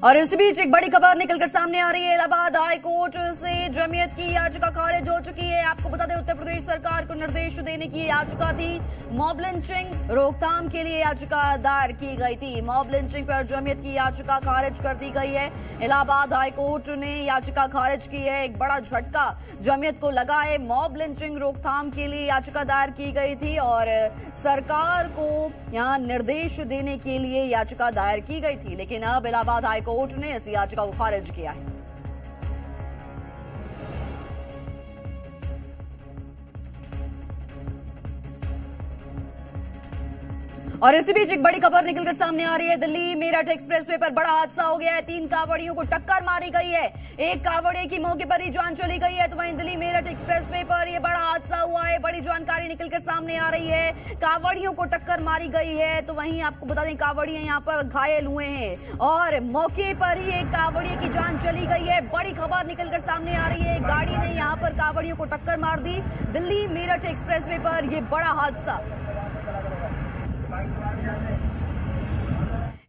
और इस बीच एक बड़ी खबर निकलकर सामने आ रही है। इलाहाबाद हाई कोर्ट से जमीयत की याचिका खारिज हो चुकी है। आपको बता दें, उत्तर प्रदेश सरकार को निर्देश देने की याचिका थी। मॉब लिंचिंग रोकथाम के लिए याचिका दायर की गई थी। मॉब लिंचिंग पर जमीयत की याचिका खारिज कर दी गई है। इलाहाबाद हाई कोर्ट ने याचिका खारिज की है। एक बड़ा झटका जमीयत को लगा है। मॉब लिंचिंग रोकथाम के लिए याचिका दायर की गई थी और सरकार को यहां निर्देश देने के लिए याचिका दायर की गई थी, लेकिन अब इलाहाबाद हाई कोर्ट ने इस याचिका को खारिज किया है। और इसी बीच एक बड़ी खबर निकलकर सामने आ रही है। दिल्ली मेरठ एक्सप्रेसवे पर बड़ा हादसा हो गया है। 3 कांवड़ियों को टक्कर मारी गई है। एक कांवड़िए की मौके पर ही जान चली गई है। तो वहीं दिल्ली मेरठ एक्सप्रेसवे पर यह बड़ा हादसा हुआ है। बड़ी जानकारी निकलकर सामने आ रही है। कांवड़ियों को टक्कर मारी गई है। तो वहीं आपको बता दें, कांवड़िए यहां पर घायल हुए हैं और मौके पर ही एक कांवड़िए की जान चली गई है। बड़ी खबर निकलकर सामने आ रही है। गाड़ी ने यहां पर कांवड़ियों को टक्कर मार दी। दिल्ली मेरठ एक्सप्रेसवे पर यह बड़ा हादसा।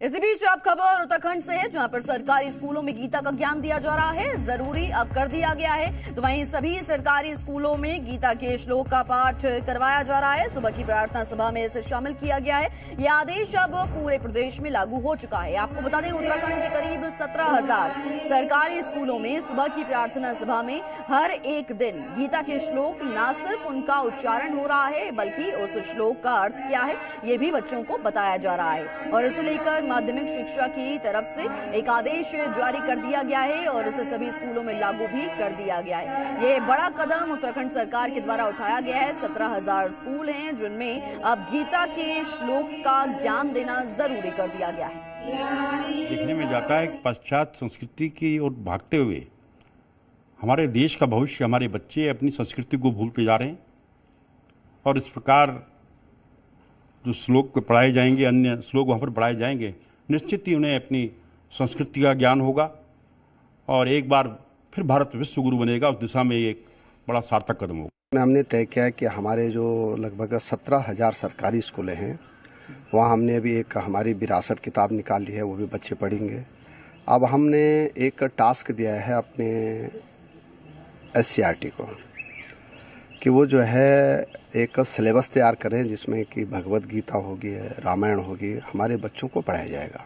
इसी बीच अब खबर उत्तराखंड से है, जहां पर सरकारी स्कूलों में गीता का ज्ञान दिया जा रहा है। जरूरी अब कर दिया गया है। तो वहीं सभी सरकारी स्कूलों में गीता के श्लोक का पाठ करवाया जा रहा है। सुबह की प्रार्थना सभा में इसे शामिल किया गया है। यह आदेश अब पूरे प्रदेश में लागू हो चुका है। आपको बता दें, उत्तराखंड के करीब 17,000 सरकारी स्कूलों में सुबह की प्रार्थना सभा में हर एक दिन गीता के श्लोक न सिर्फ उनका उच्चारण हो रहा है, बल्कि उस श्लोक का अर्थ क्या है ये भी बच्चों को बताया जा रहा है। और इसे लेकर माध्यमिक शिक्षा की तरफ से एक आदेश जारी कर दिया गया है और उसे सभी स्कूलों में लागू भी कर दिया गया है। ये बड़ा कदम उत्तराखंड सरकार के द्वारा उठाया गया है। 17,000 स्कूल हैं जिनमें अब गीता के श्लोक का ज्ञान देना जरूरी कर दिया गया है। देखने में जाता है कि पश्चात संस्कृति की ओर भागते हुए हमारे देश का भविष्य, हमारे बच्चे अपनी संस्कृति को भूलते जा रहे हैं और इस प्रकार जो श्लोक पढ़ाए जाएंगे, अन्य श्लोक वहाँ पर पढ़ाए जाएंगे, निश्चित ही उन्हें अपनी संस्कृति का ज्ञान होगा और एक बार फिर भारत विश्व गुरु बनेगा। उस दिशा में एक बड़ा सार्थक कदम होगा। हमने तय किया कि हमारे जो लगभग 17,000 सरकारी स्कूलें हैं, वहाँ हमने अभी एक हमारी विरासत किताब निकाल ली है, वो भी बच्चे पढ़ेंगे। अब हमने एक टास्क दिया है अपने SCRT को कि वो जो है एक सिलेबस तैयार करें जिसमें कि भगवत गीता होगी, रामायण होगी, हमारे बच्चों को पढ़ाया जाएगा।